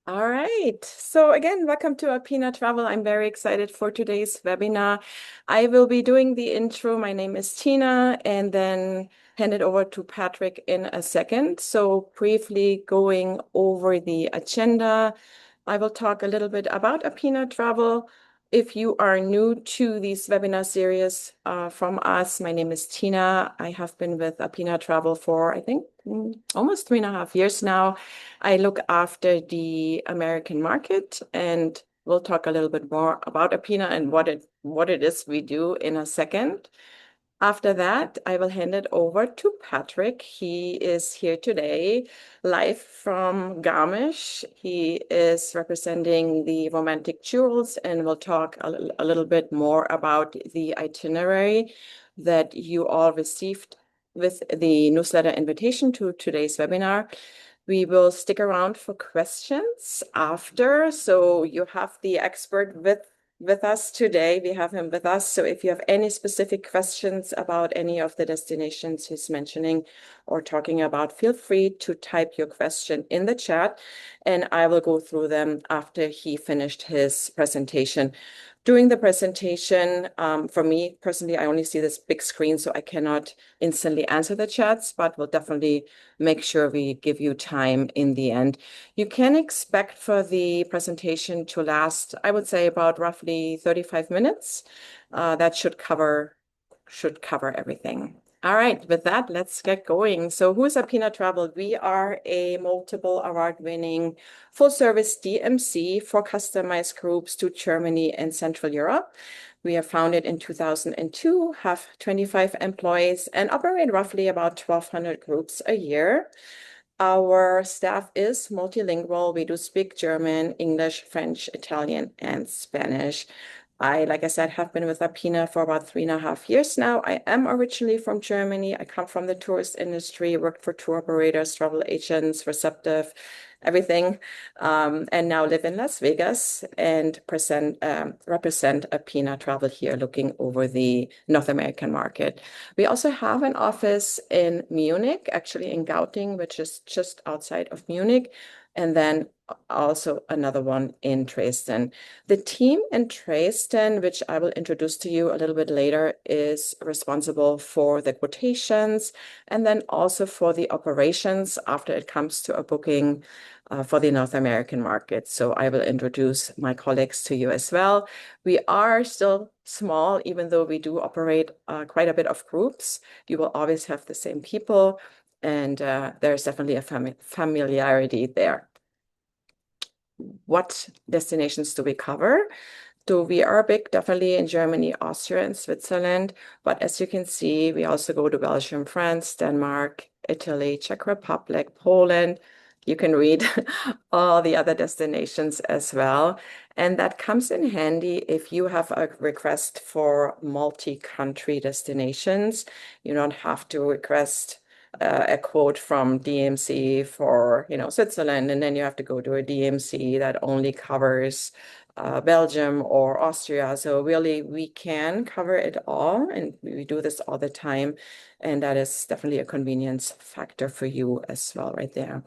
All right. So again, welcome to Alpina Travel. I'm very excited for today's webinar. I will be doing the intro. My name is Tina, and then hand it over to Patrick in a second. So briefly going over the agenda, I will talk a little bit about Alpina Travel. If you are new to this webinar series from us, my name is Tina. I have been with Alpina Travel for, I think, almost 3.5 years now. I look after the American market, and we'll talk a little bit more about Apina and what it is we do in a second. After that, I will hand it over to Patrick. He is here today, live from Garmisch. He is representing the Romantic Jewels, and we'll talk a little bit more about the itinerary that you all received with the newsletter invitation to today's webinar. We will stick around for questions after. So you have the expert with us today. We have him with us. So if you have any specific questions about any of the destinations he's mentioning or talking about, feel free to type your question in the chat, and I will go through them after he finished his presentation. During the presentation, for me personally, I only see this big screen, so I cannot instantly answer the chats, but we'll definitely make sure we give you time in the end. You can expect for the presentation to last, I would say, about roughly 35 minutes. That should cover everything. All right, with that, let's get going. So who is Alpina Travel? We are a multiple award-winning full-service DMC for customized groups to Germany and Central Europe. We are founded in 2002, have 25 employees, and operate roughly about 1,200 groups a year. Our staff is multilingual. We do speak German, English, French, Italian, and Spanish. Like I said, have been with Alpina for about 3.5 years now. I am originally from Germany. I come from the tourist industry, worked for tour operators, travel agents, receptive, everything, and now live in Las Vegas and represent Alpina Travel here, looking over the North American market. We also have an office in Munich, actually in Gauting, which is just outside of Munich, and then also another one in Dresden. The team in Dresden, which I will introduce to you a little bit later, is responsible for the quotations and then also for the operations after it comes to a booking for the North American market. So I will introduce my colleagues to you as well. We are still small, even though we do operate quite a bit of groups. You will always have the same people, and there's definitely a familiarity there. What destinations do we cover? So we are big, definitely in Germany, Austria, and Switzerland. But as you can see, we also go to Belgium, France, Denmark, Italy, Czech Republic, Poland. You can read all the other destinations as well. And that comes in handy if you have a request for multi-country destinations. You don't have to request a quote from DMC for, Switzerland, and then you have to go to a DMC that only covers Belgium or Austria. So really, we can cover it all, and we do this all the time. And that is definitely a convenience factor for you as well, right there.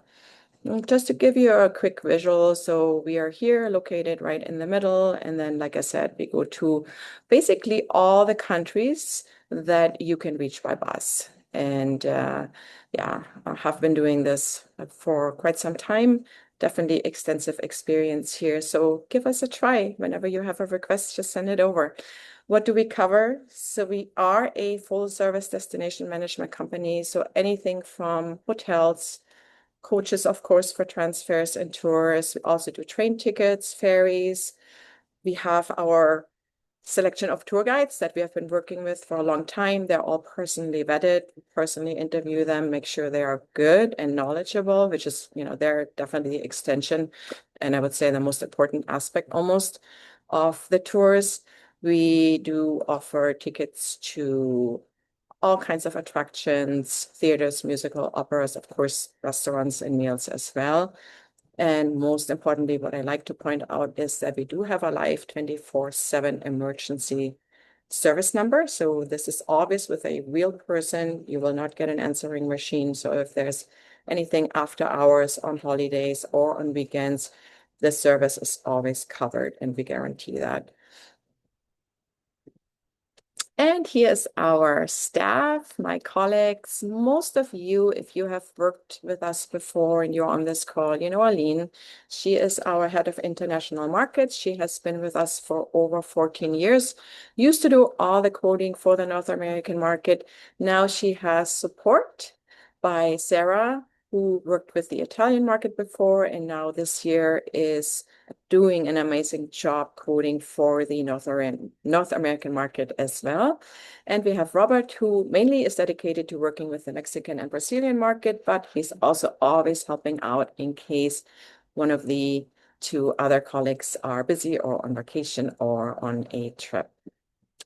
Just to give you a quick visual, so we are here located right in the middle. And then, like I said, we go to basically all the countries that you can reach by bus. And yeah, I have been doing this for quite some time. Definitely extensive experience here. So give us a try. Whenever you have a request, just send it over. What do we cover? So we are a full service destination management company. So anything from hotels, coaches, of course, for transfers and tours. We also do train tickets, ferries. We have our selection of tour guides that we have been working with for a long time. They're all personally vetted, personally interview them, make sure they are good and knowledgeable, which is, they're definitely the extension. And I would say the most important aspect almost of the tours. We do offer tickets to all kinds of attractions, theaters, musical, operas, of course, restaurants and meals as well. And most importantly, what I like to point out is that we do have a live 24/7 emergency service number. So this is always with a real person. You will not get an answering machine. So if there's anything after hours, on holidays, or on weekends, the service is always covered, and we guarantee that. And here's our staff, my colleagues. Most of you, if you have worked with us before and you're on this call, you know Aline. She is our head of international markets. She has been with us for over 14 years. Used to do all the coding for the North American market. Now she has support by Sarah, who worked with the Italian market before, and now this year is doing an amazing job coding for the North American market as well. And we have Robert, who mainly is dedicated to working with the Mexican and Brazilian market, but he's also always helping out in case one of the two other colleagues are busy or on vacation or on a trip.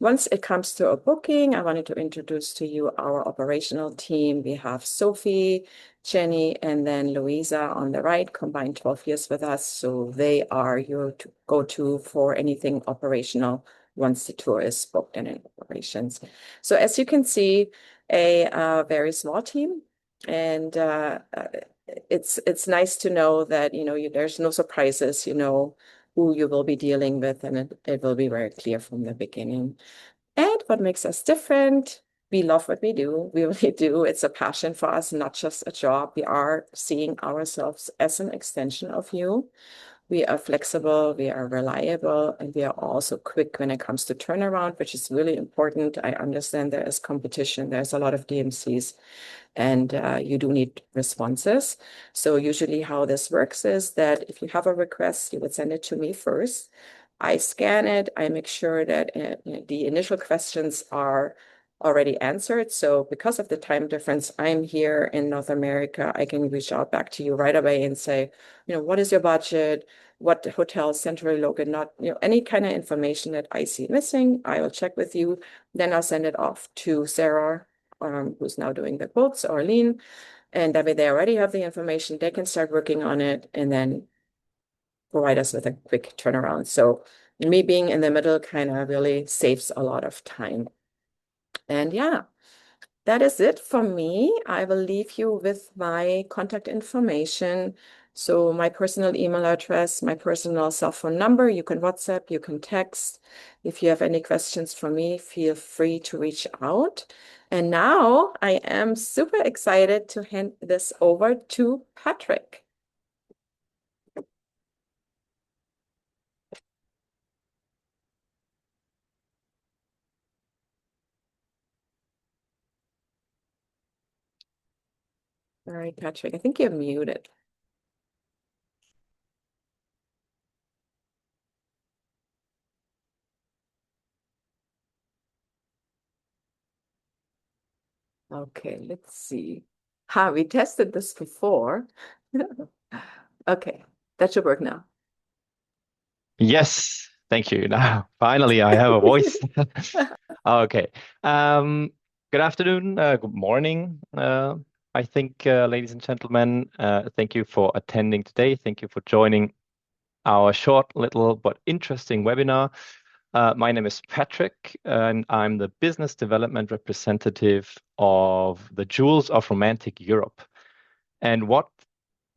Once it comes to a booking, I wanted to introduce to you our operational team. We have Sophie, Jenny, and then Louisa on the right, combined 12 years with us. So they are your go-to for anything operational once the tour is booked and in operations. So as you can see, a very small team, and it's nice to know that there's no surprises. Who you will be dealing with, and it will be very clear from the beginning. And what makes us different? We love what we do. We really do. It's a passion for us, not just a job. We are seeing ourselves as an extension of you. We are flexible, we are reliable, and we are also quick when it comes to turnaround, which is really important. I understand there is competition. There's a lot of DMCs, and you do need responses. So usually how this works is that if you have a request, you would send it to me first. I scan it. I make sure that the initial questions are already answered. So because of the time difference, I'm here in North America. I can reach out back to you right away and say, what is your budget? What hotels centrally located? Not, any kind of information that I see missing, I will check with you. Then I'll send it off to Sarah, who's now doing the quotes, or Lean. And that way they already have the information. They can start working on it and then provide us with a quick turnaround. So me being in the middle kind of really saves a lot of time. And yeah, that is it for me. I will leave you with my contact information. So my personal email address, my personal cell phone number, you can WhatsApp, you can text. If you have any questions for me, feel free to reach out. And now I am super excited to hand this over to Patrick. All right, Patrick, I think you're muted. Okay, let's see. We tested this before. Okay, that should work now. Yes, thank you. Now, finally, I have a voice. Okay. Good afternoon, good morning. I think, ladies and gentlemen, thank you for attending today. Thank you for joining our short, little, but interesting webinar. My name is Patrick, and I'm the business development representative of the Jewels of Romantic Europe. And what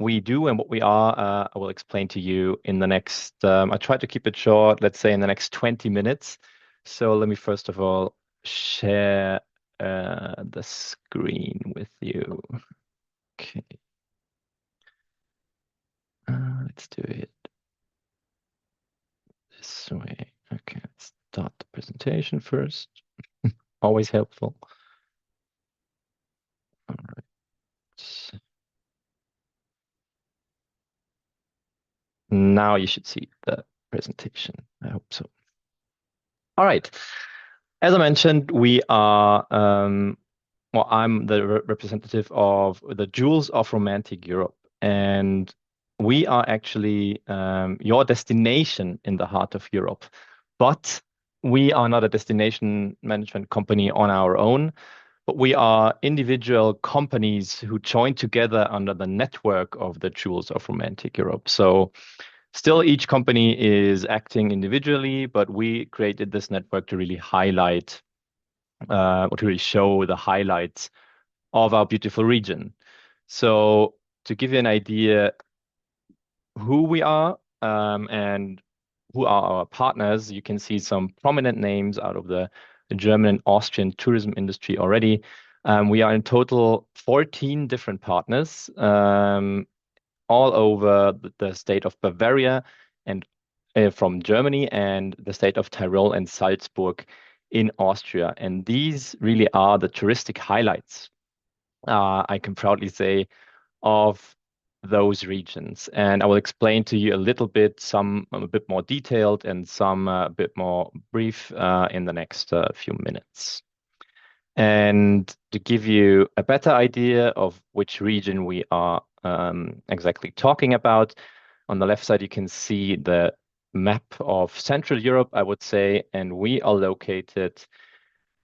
we do and what we are, I will explain to you in the next, I try to keep it short, let's say in the next 20 minutes. So let me first of all share the screen with you. Okay. Let's do it this way. Okay, let's start the presentation first. Always helpful. All right. Now you should see the presentation. I hope so. All right. As I mentioned, we are, I'm the representative of the Jewels of Romantic Europe, and we are actually your destination in the heart of Europe. But we are not a destination management company on our own, but we are individual companies who join together under the network of the Jewels of Romantic Europe. So still, each company is acting individually, but we created this network to really highlight, or to really show the highlights of our beautiful region. So to give you an idea who we are, and who are our partners, you can see some prominent names out of the German and Austrian tourism industry already. We are in total 14 different partners, all over the state of Bavaria and from Germany, and the state of Tyrol and Salzburg in Austria. And these really are the touristic highlights, I can proudly say, of those regions. And I will explain to you a little bit, some a bit more detailed and some a bit more brief in the next few minutes. And to give you a better idea of which region we are exactly talking about, on the left side, you can see the map of Central Europe, I would say, and we are located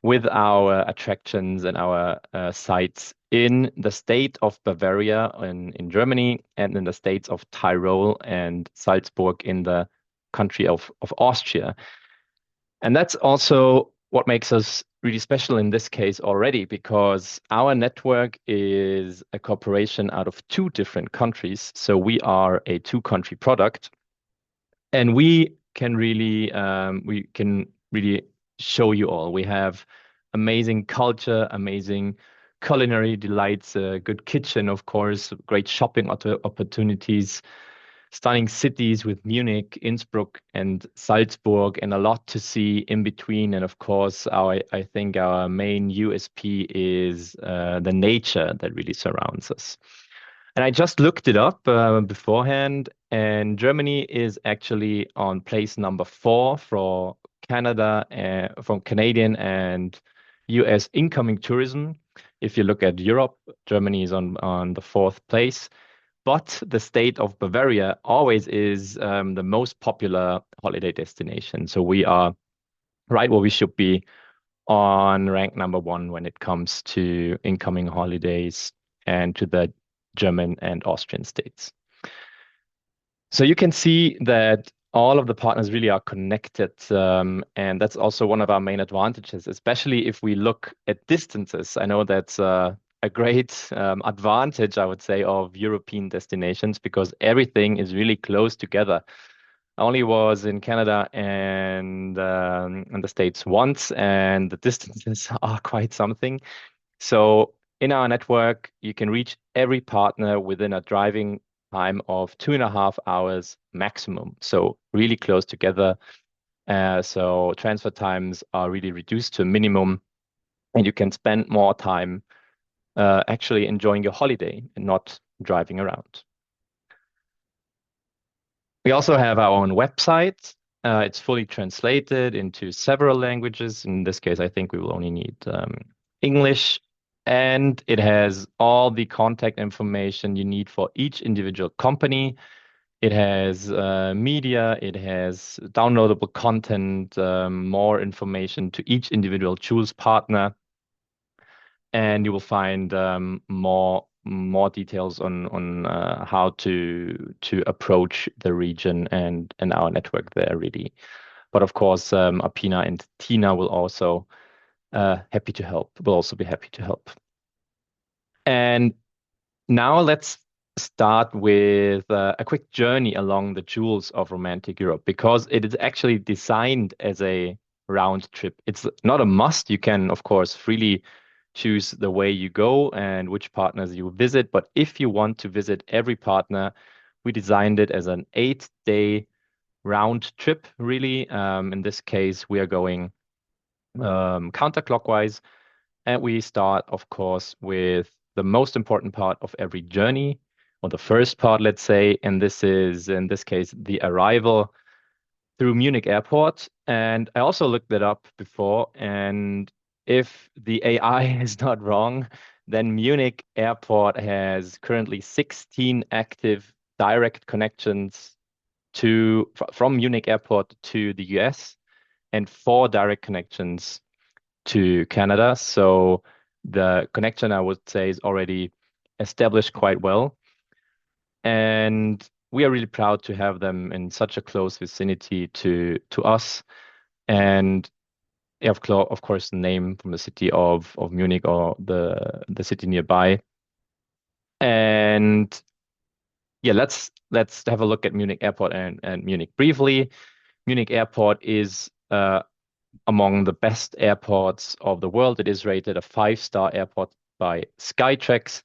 with our attractions and our sites in the state of Bavaria in Germany, and in the states of Tyrol and Salzburg in the country of Austria. And that's also what makes us really special in this case already, because our network is a cooperation out of two different countries. So we are a two-country product, and we can really show you all. We have amazing culture, amazing culinary delights, a good kitchen, of course, great shopping opportunities, stunning cities with Munich, Innsbruck, and Salzburg, and a lot to see in between. And of course, I think our main USP is the nature that really surrounds us. And I just looked it up beforehand, and Germany is actually on place number 4 for Canada, from Canadian and US incoming tourism. If you look at Europe, Germany is on the 4th place. But the state of Bavaria always is the most popular holiday destination. So we are right where we should be, on rank number 1 when it comes to incoming holidays and to the German and Austrian states. So you can see that all of the partners really are connected, and that's also one of our main advantages, especially if we look at distances. I know that's a great advantage, I would say, of European destinations, because everything is really close together. I only was in Canada and in the States once, and the distances are quite something. So in our network, you can reach every partner within a driving time of 2.5 hours maximum. So really close together. So transfer times are really reduced to a minimum, and you can spend more time actually enjoying your holiday and not driving around. We also have our own website. It's fully translated into several languages. In this case, I think we will only need English. And it has all the contact information you need for each individual company. It has media, it has downloadable content, more information to each individual choose partner. And you will find more details on how to approach the region and our network there really. But of course, Apina and Tina will also happy to help. Will also be happy to help. And now let's start with a quick journey along the jewels of romantic Europe, because it is actually designed as a round trip. It's not a must. You can, of course, freely choose the way you go and which partners you visit. But if you want to visit every partner, we designed it as an 8-day round trip, really. In this case, we are going counterclockwise. And we start, of course, with the most important part of every journey, or the first part, let's say. And this is, in this case, the arrival through Munich Airport. And I also looked that up before. And if the AI is not wrong, then Munich Airport has currently 16 active direct connections from Munich Airport to the US, and 4 direct connections to Canada. So the connection, I would say, is already established quite well. And we are really proud to have them in such a close vicinity to us. And of course, the name from the city of Munich, or the city nearby. And yeah, let's have a look at Munich Airport and Munich briefly. Munich Airport is among the best airports of the world. It is rated a five-star airport by Skytrax,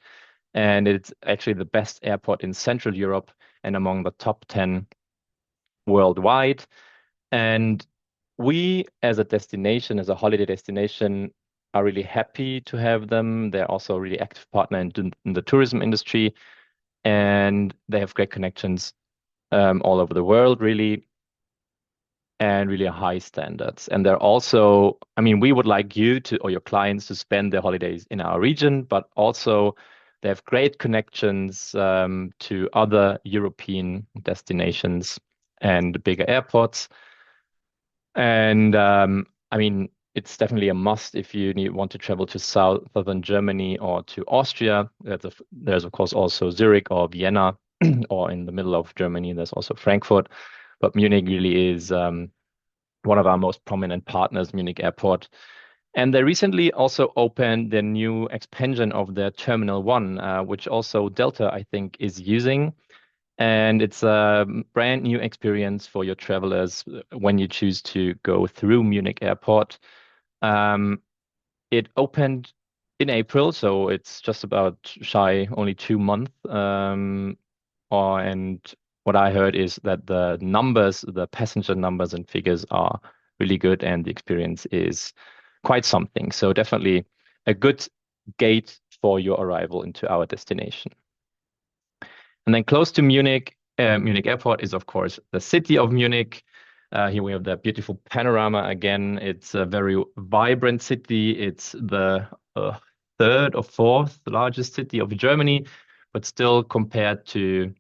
and it's actually the best airport in Central Europe and among the top 10 worldwide. And we, as a destination, as a holiday destination, are really happy to have them. They're also a really active partner in the tourism industry, and they have great connections all over the world, really, and really high standards. And they're also, I mean, we would like you to, or your clients to spend their holidays in our region, but also they have great connections to other European destinations and bigger airports. And I mean, it's definitely a must if you want to travel to southern Germany or to Austria. There's of course also Zurich or Vienna, or in the middle of Germany, there's also Frankfurt. But Munich really is one of our most prominent partners, Munich Airport. And they recently also opened the new expansion of their Terminal 1, which also Delta, I think, is using. And it's a brand new experience for your travelers when you choose to go through Munich Airport. Um, it opened in April, so it's just about shy, only 2 months. And what I heard is that the numbers, the passenger numbers and figures are really good, and the experience is quite something. So definitely a good gate for your arrival into our destination. And then close to Munich, Munich Airport is, of course, the city of Munich. Here we have the beautiful panorama again. It's a very vibrant city. It's the third or fourth largest city of Germany, but still compared to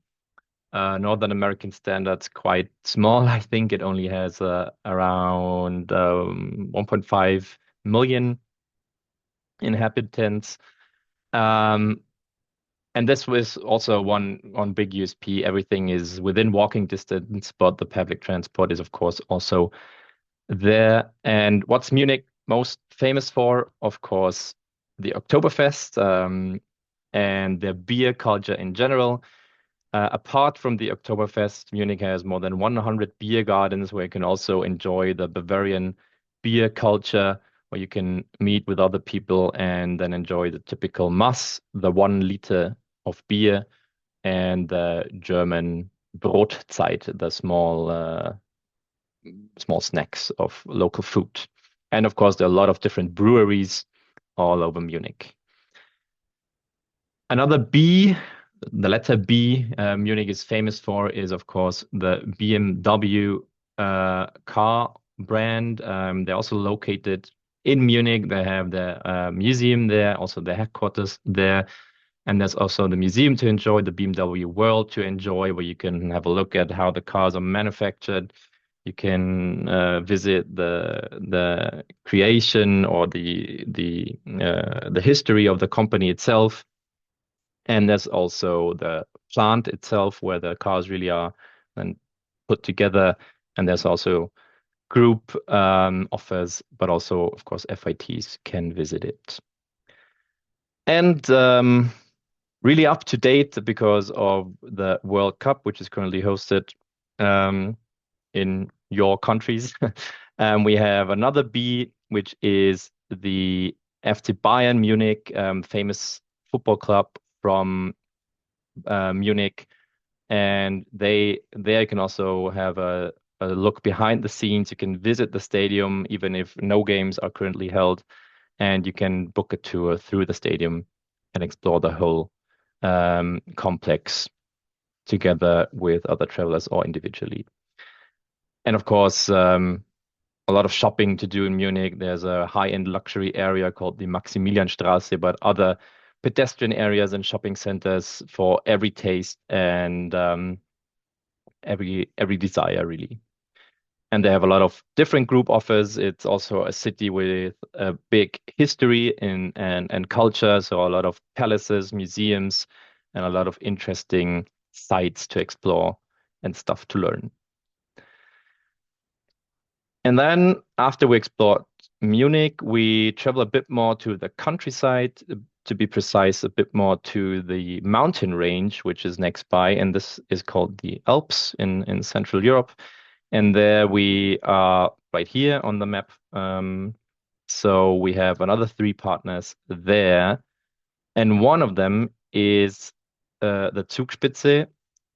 Northern American standards, quite small. I think it only has around 1.5 million inhabitants. Um, and this was also one big USP. Everything is within walking distance, but the public transport is, of course, also there. And what's Munich most famous for? Of course, the Oktoberfest, and the beer culture in general. Apart from the Oktoberfest, Munich has more than 100 beer gardens where you can also enjoy the Bavarian beer culture, where you can meet with other people and then enjoy the typical Mass, the 1 liter of beer, and the German Brotzeit, the small snacks of local food. And of course, there are a lot of different breweries all over Munich. Another B, the letter B, Munich is famous for is, of course, the BMW car brand. They're also located in Munich. They have their museum there, also their headquarters there. And there's also the museum to enjoy, the BMW World to enjoy, where you can have a look at how the cars are manufactured. You can visit the creation or the history of the company itself. And there's also the plant itself where the cars really are then put together. And there's also group offers, but also, of course, FITs can visit it. And really up to date because of the World Cup, which is currently hosted in your countries. We have another B, which is the FC Bayern Munich, famous football club from Munich, and there you can also have a look behind the scenes. You can visit the stadium even if no games are currently held, and you can book a tour through the stadium and explore the whole complex together with other travelers or individually. And of course, a lot of shopping to do in Munich. There's a high-end luxury area called the Maximilianstraße, but other pedestrian areas and shopping centers for every taste and every desire, really. And they have a lot of different group offers. It's also a city with a big history and culture, so a lot of palaces, museums, and a lot of interesting sites to explore and stuff to learn. And then after we explored Munich, we travel a bit more to the countryside to be precise, a bit more to the mountain range, which is next by, and this is called the Alps in Central Europe. And there we are right here on the map. So we have another three partners there, and one of them is the Zugspitze,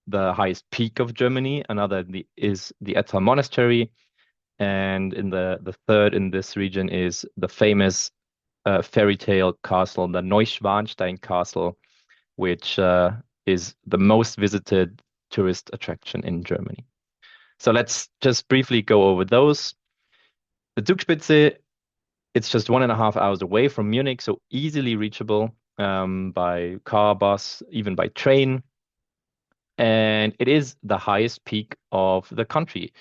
the highest peak of Germany. Another is the Ettal Monastery, and in the third in this region is the famous fairy tale castle, the Neuschwanstein Castle, which is the most visited tourist attraction in Germany. So let's just briefly go over those. The Zugspitze, it's just 1.5 hours away from Munich, so easily reachable by car, bus, even by train. And it is the highest peak of the country.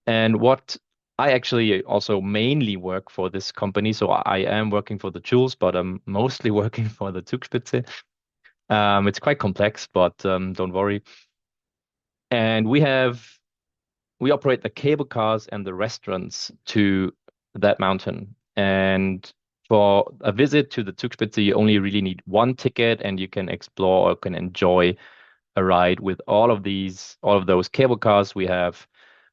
And what I actually also mainly work for this company, so I am working for the Jules, but I'm mostly working for the Zugspitze. It's quite complex, but don't worry. And we operate the cable cars and the restaurants to that mountain. And for a visit to the Zugspitze, you only really need one ticket, and you can explore or can enjoy a ride with all of those cable cars. We have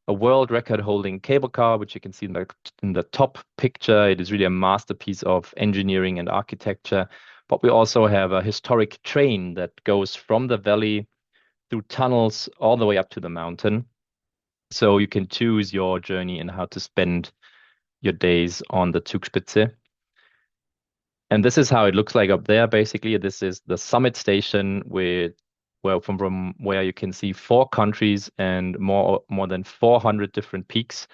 a world record holding cable car, which you can see in the top picture. It is really a masterpiece of engineering and architecture. But we also have a historic train that goes from the valley through tunnels all the way up to the mountain. So you can choose your journey and how to spend your days on the Zugspitze. And this is how it looks like up there. Basically, this is the summit station with well from where you can see four countries and more than 400 different peaks.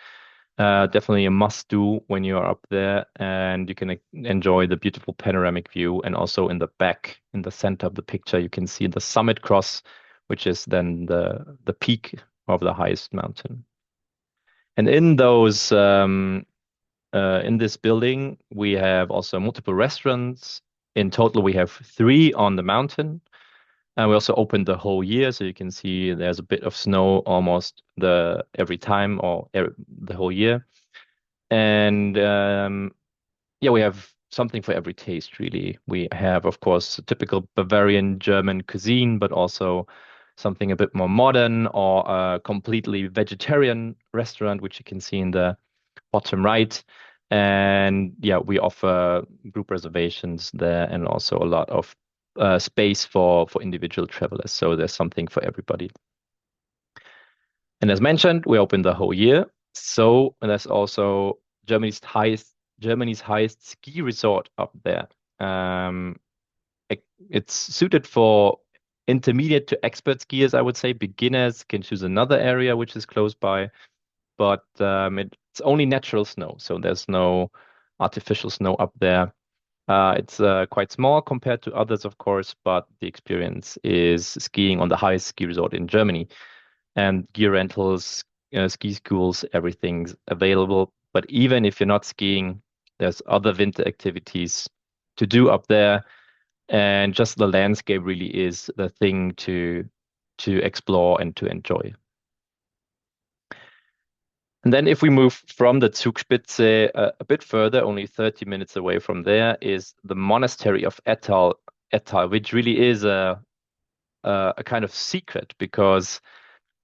Definitely a must do when you're up there, and you can enjoy the beautiful panoramic view. And also in the back, in the center of the picture, you can see the summit cross, which is then the peak of the highest mountain. And in this building, we have also multiple restaurants. In total, we have three on the mountain. And we also opened the whole year, so you can see there's a bit of snow almost every time or the whole year. And yeah, we have something for every taste, really. We have, of course, a typical Bavarian German cuisine, but also something a bit more modern or a completely vegetarian restaurant, which you can see in the bottom right. And yeah, we offer group reservations there and also a lot of space for individual travelers. So there's something for everybody. And as mentioned, we open the whole year. So there's also Germany's highest ski resort up there. It's suited for intermediate to expert skiers, I would say. Beginners can choose another area which is close by, but it's only natural snow, so there's no artificial snow up there. It's quite small compared to others, of course, but the experience is skiing on the highest ski resort in Germany. And gear rentals, ski schools, everything's available. But even if you're not skiing, there's other winter activities to do up there. And just the landscape really is the thing to explore and to enjoy. And then if we move from the Zugspitze a bit further, only 30 minutes away from there, is the monastery of Ettal, which really is a kind of secret because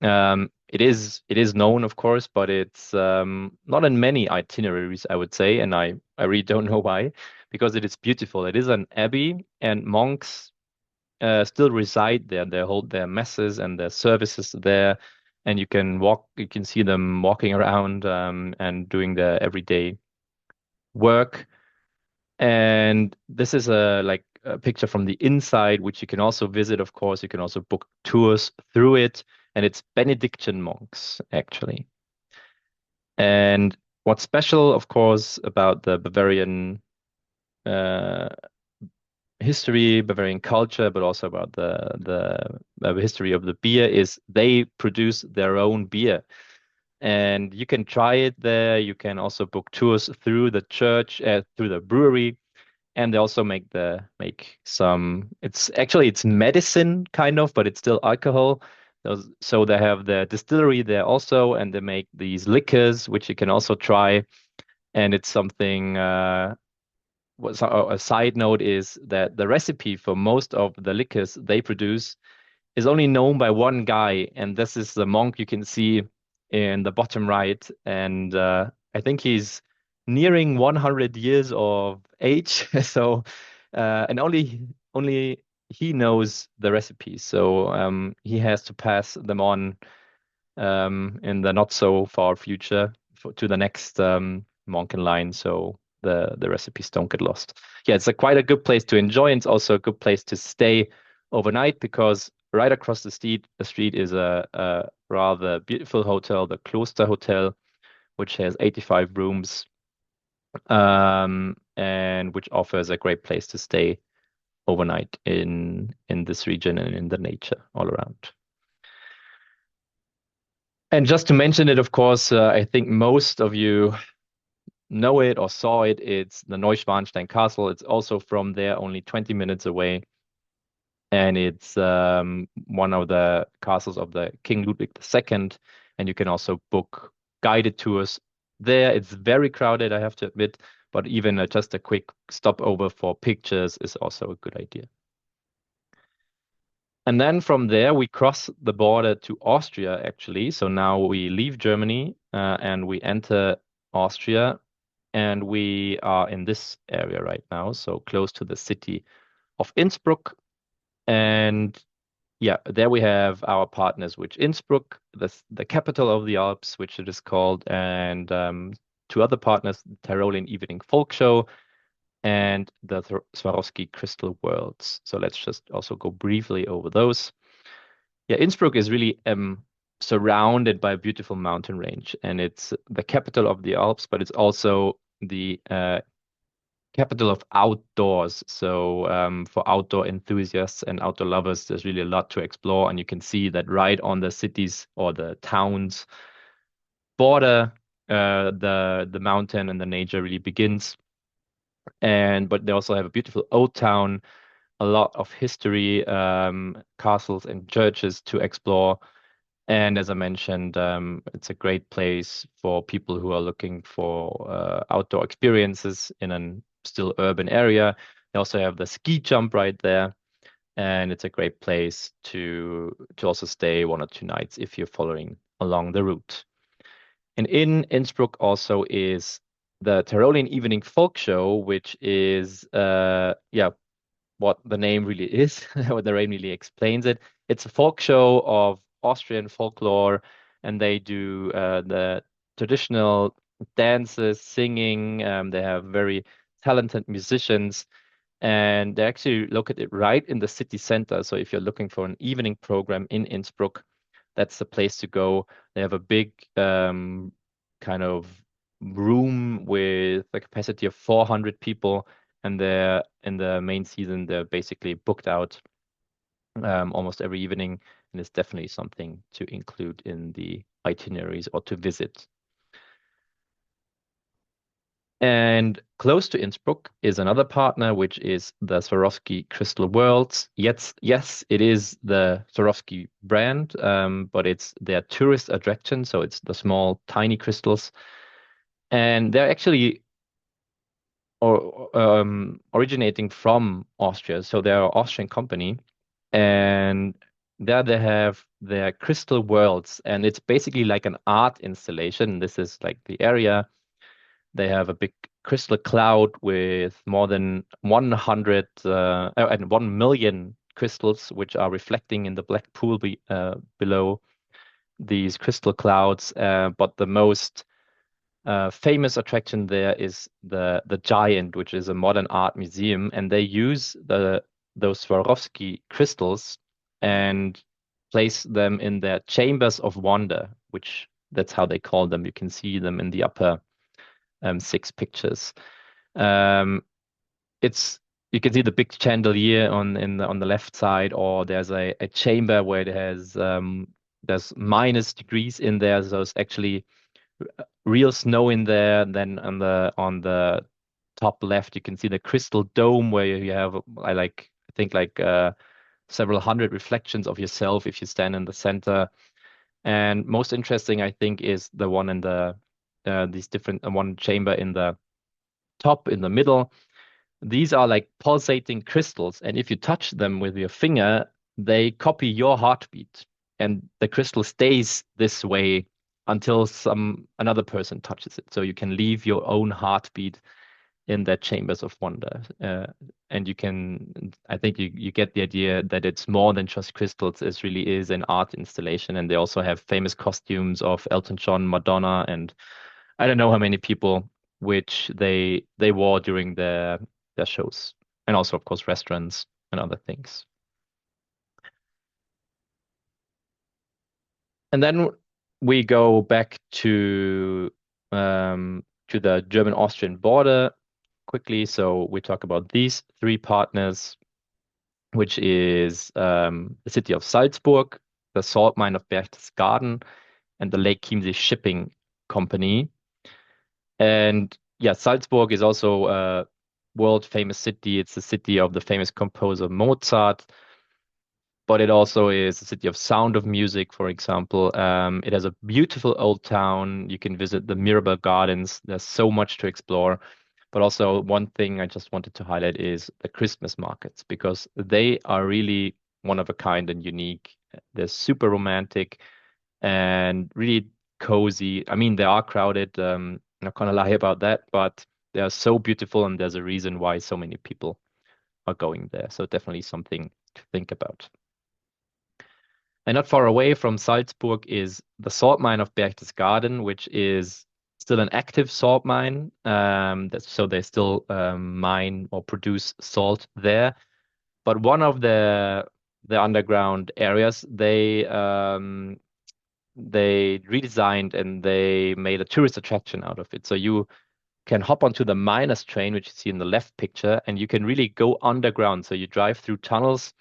it is known, of course, but it's not in many itineraries, I would say, and I really don't know why, because it is beautiful. It is an abbey, and monks still reside there. They hold their masses and their services there, and you can see them walking around and doing their everyday work. And this is a picture from the inside, which you can also visit, of course. You can also book tours through it, and it's Benedictine monks, actually. And what's special, of course, about the Bavarian uh, history, Bavarian culture, but also about the history of the beer is they produce their own beer. And you can try it there. You can also book tours through the church, through the brewery, and they also make some. It's medicine kind of, but it's still alcohol. So they have the distillery there also, and they make these liquors, which you can also try. And it's something a side note is that the recipe for most of the liquors they produce is only known by one guy, and this is the monk you can see in the bottom right. And I think he's nearing 100 years of age. So, and only he knows the recipes. So he has to pass them on in the not so far future to the next monk in line. So the recipes don't get lost. Yeah, it's a quite a good place to enjoy, and it's also a good place to stay overnight because right across the street is a rather beautiful hotel, the Kloster Hotel, which has 85 rooms, and which offers a great place to stay overnight in this region and in the nature all around. And just to mention it, of course, I think most of you know it or saw it. It's the Neuschwanstein Castle. It's also from there, only 20 minutes away. And it's one of the castles of the King Ludwig II. And you can also book guided tours there. It's very crowded, I have to admit, but even just a quick stopover for pictures is also a good idea. And then from there, we cross the border to Austria, actually. So now we leave Germany and we enter Austria, and we are in this area right now, so close to the city of Innsbruck. And yeah, there we have our partners, which Innsbruck, the capital of the Alps, which it is called, and two other partners, Tyrolean Evening Folk Show and the Swarovski Crystal Worlds. So let's just also go briefly over those. Yeah, Innsbruck is really surrounded by a beautiful mountain range, and it's the capital of the Alps, but it's also the capital of outdoors. So for outdoor enthusiasts and outdoor lovers, there's really a lot to explore, and you can see that right on the cities or the towns border, the mountain and the nature really begins. And but they also have a beautiful old town, a lot of history, castles and churches to explore. And as I mentioned, it's a great place for people who are looking for outdoor experiences in a still urban area. They also have the ski jump right there, and it's a great place to also stay 1 or 2 nights if you're following along the route. And in Innsbruck also is the Tyrolean Evening Folk Show, which is yeah, what the name really is, what the name really explains it. It's a folk show of Austrian folklore, and they do the traditional dances, singing. They have very talented musicians, and they actually located right in the city center. So if you're looking for an evening program in Innsbruck, that's the place to go. They have a big kind of room with a capacity of 400 people, and they're in the main season, they're basically booked out almost every evening, and it's definitely something to include in the itineraries or to visit. And close to Innsbruck is another partner, which is the Swarovski Crystal Worlds. Yes, it is the Swarovski brand, but it's their tourist attraction, so it's the small, tiny crystals, and they're actually originating from Austria. So they're an Austrian company, and there they have their crystal worlds, and it's basically like an art installation. This is like the area. They have a big crystal cloud with more than 100 and 1 million crystals, which are reflecting in the black pool below these crystal clouds. But the most famous attraction there is the Giant, which is a modern art museum, and they use those Swarovski crystals and place them in their chambers of wonder, which that's how they call them. You can see them in the upper 6 pictures. Um, it's you can see the big chandelier on the left side, or there's a chamber where it has there's minus degrees in there, so it's actually real snow in there. Then on the top left, you can see the crystal dome where you have I think like several hundred reflections of yourself if you stand in the center. And most interesting, I think, is the one in the these different one chamber in the top in the middle. these are like pulsating crystals, and if you touch them with your finger, they copy your heartbeat, and the crystal stays this way until some another person touches it. So you can leave your own heartbeat in their chambers of wonder. And you can, I think you get the idea that it's more than just crystals. It really is an art installation. And they also have famous costumes of Elton John, Madonna, and I don't know how many people, which they wore during their shows. And also, of course, restaurants and other things. And then we go back to the German-Austrian border quickly. So we talk about these three partners, which is the city of Salzburg, the salt mine of Berchtesgaden, and the Lake Chiemsee Shipping Company. And yeah, Salzburg is also a world famous city. It's the city of the famous composer Mozart, but it also is a city of sound of music, for example. It has a beautiful old town. You can visit the Mirabel Gardens. There's so much to explore. But also, one thing I just wanted to highlight is the Christmas markets, because they are really one of a kind and unique. They're super romantic and really cozy. I mean, they are crowded. I'm not gonna lie about that, but they are so beautiful, and there's a reason why so many people are going there. So definitely something to think about. And not far away from Salzburg is the salt mine of Berchtesgaden, which is still an active salt mine. So they still mine or produce salt there. But one of the underground areas, they redesigned and they made a tourist attraction out of it. So you can hop onto the miners train, which you see in the left picture, and you can really go underground. So you drive through tunnels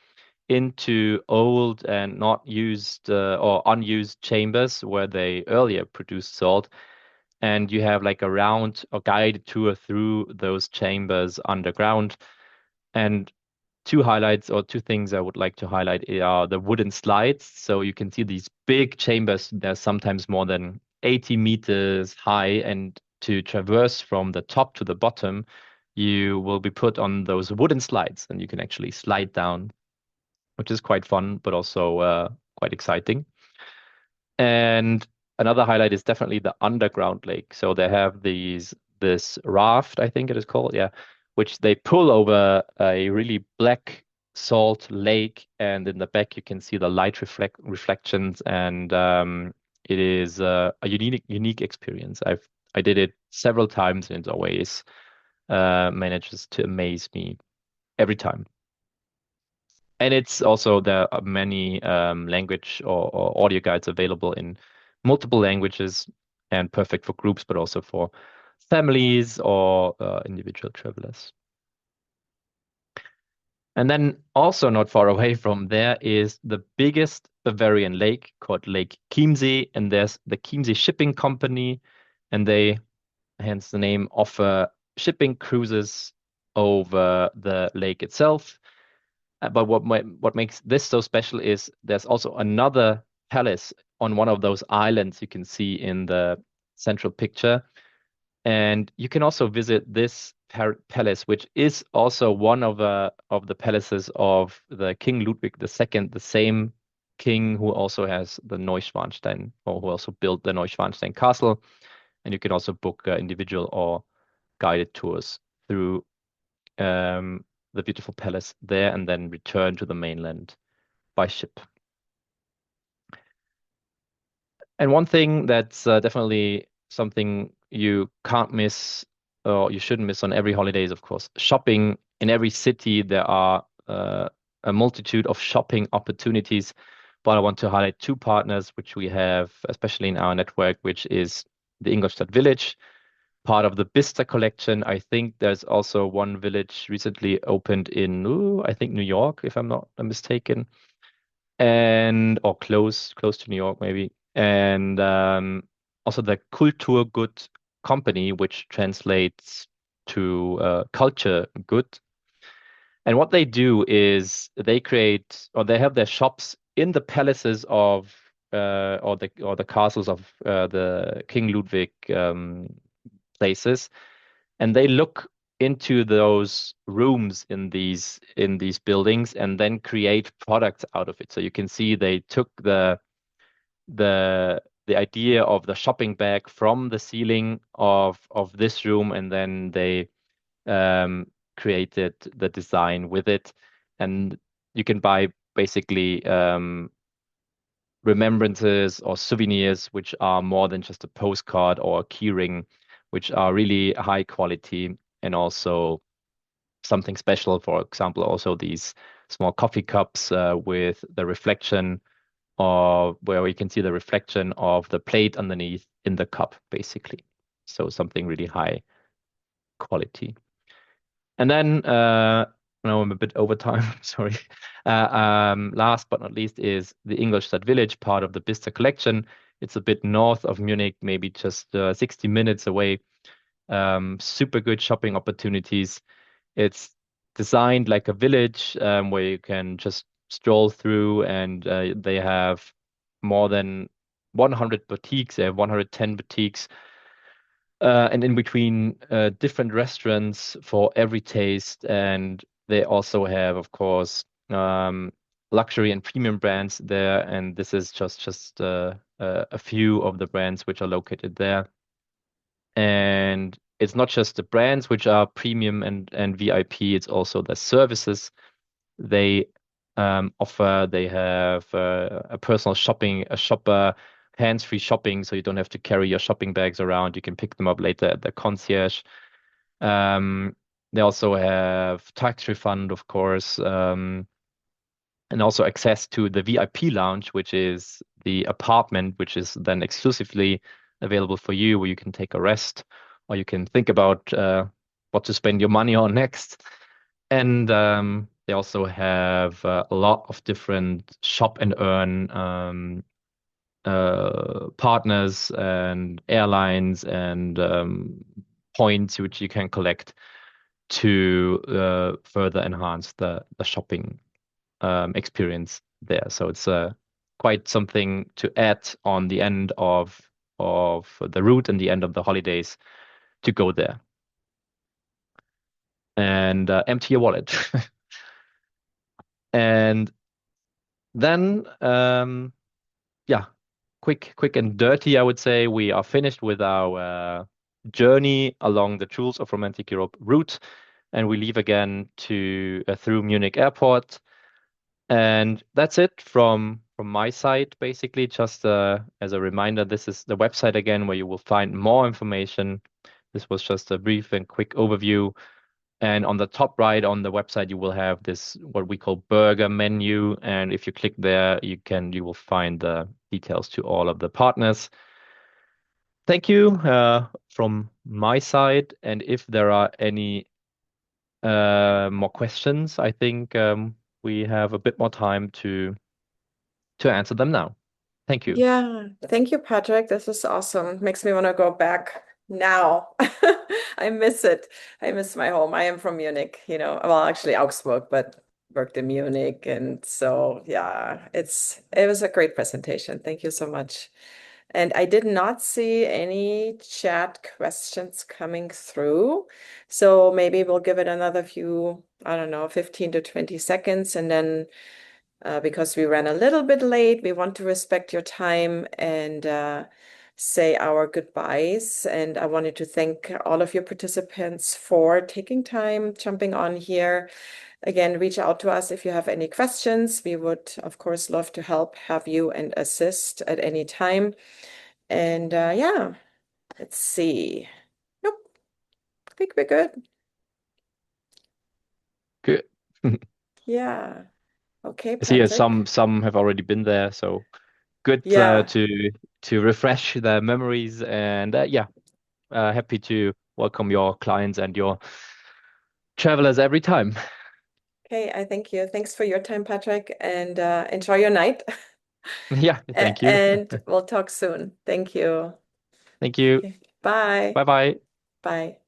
into old and not used or unused chambers where they earlier produced salt. And you have like a round or guided tour through those chambers underground. And two highlights or two things I would like to highlight are the wooden slides. So you can see these big chambers. They're sometimes more than 80 meters high. And to traverse from the top to the bottom, you will be put on those wooden slides and you can actually slide down, which is quite fun, but also quite exciting. And another highlight is definitely the underground lake. So they have this raft, I think it is called, yeah, which they pull over a really black salt lake, and in the back you can see the light reflections, and it is a unique experience. I did it several times, and it always manages to amaze me every time. And it's also there are many language or audio guides available in multiple languages and perfect for groups, but also for families or individual travelers. And then also not far away from there is the biggest Bavarian lake called Lake Chiemsee, and there's the Chiemsee Shipping Company, and they, hence the name, offer shipping cruises over the lake itself. But what makes this so special is there's also another palace on one of those islands you can see in the central picture. And you can also visit this palace, which is also one of the palaces of the King Ludwig II, the same king who also has the Neuschwanstein, or who also built the Neuschwanstein castle. And you can also book individual or guided tours through the beautiful palace there and then return to the mainland by ship. And one thing that's definitely something you can't miss or you shouldn't miss on every holiday is, of course, shopping. In every city, there are a multitude of shopping opportunities. But I want to highlight two partners which we have, especially in our network, which is the Ingolstadt Village, part of the Bista collection. I think there's also one village recently opened in, I think New York, if I'm not mistaken, and or close to New York maybe. And also the Kulturgut company, which translates to culture good. And what they do is they create or they have their shops in the palaces of or the castles of the King Ludwig places, and they look into those rooms in these buildings and then create products out of it. So you can see they took the idea of the shopping bag from the ceiling of this room, and then they created the design with it. And you can buy basically remembrances or souvenirs, which are more than just a postcard or a key ring, which are really high quality and also something special. For example, also these small coffee cups with the reflection, or where we can see the reflection of the plate underneath in the cup, basically. So something really high quality. And then, now I'm a bit over time, sorry. Last but not least is the Ingolstadt Village, part of the Bista collection. It's a bit north of Munich, maybe just 60 minutes away. Super good shopping opportunities. It's designed like a village where you can just stroll through, and they have more than 100 boutiques. They have 110 boutiques, and in between different restaurants for every taste. And they also have, of course, luxury and premium brands there. And this is just a few of the brands which are located there. And it's not just the brands which are premium and VIP, it's also the services they offer. They have a personal shopping, a shopper, hands-free shopping, so you don't have to carry your shopping bags around. You can pick them up later at the concierge. They also have tax refund, of course, and also access to the VIP lounge, which is the apartment, which is then exclusively available for you, where you can take a rest or you can think about what to spend your money on next. And they also have a lot of different shop and earn partners and airlines and points which you can collect to further enhance the shopping experience there. So it's quite something to add on the end of the route and the end of the holidays to go there and empty your wallet. And then yeah, quick and dirty, I would say. We are finished with our journey along the Jewels of Romantic Europe route, and we leave again to through Munich Airport. And that's it from my side, basically. Just as a reminder, this is the website again where you will find more information. This was just a brief and quick overview. And on the top right on the website, you will have this what we call burger menu. And if you click there, you will find the details to all of the partners. Thank you from my side. And if there are any more questions, I think we have a bit more time to answer them now. Thank you. Yeah, thank you, Patrick. This is awesome. Makes me want to go back now. I miss it. I miss my home. I am from Munich, well, actually Augsburg, but worked in Munich. And so, yeah, it was a great presentation. Thank you so much. And I did not see any chat questions coming through. So maybe we'll give it another few, I don't know, 15 to 20 seconds, and then because we ran a little bit late. We want to respect your time and say our goodbyes. And I wanted to thank all of your participants for taking time, jumping on here. Again, reach out to us if you have any questions. We would, of course, love to help, have you, and assist at any time. And yeah, let's see. Nope, I think we're good. Good. Yeah. Okay, I see Patrick. some have already been there, so good Yeah. to refresh their memories. And yeah, happy to welcome your clients and your travelers every time. Okay, I thank you. Thanks for your time, Patrick, and enjoy your night. Yeah, thank you. And we'll talk soon. Thank you. Thank you. Okay, bye. Bye bye. Bye.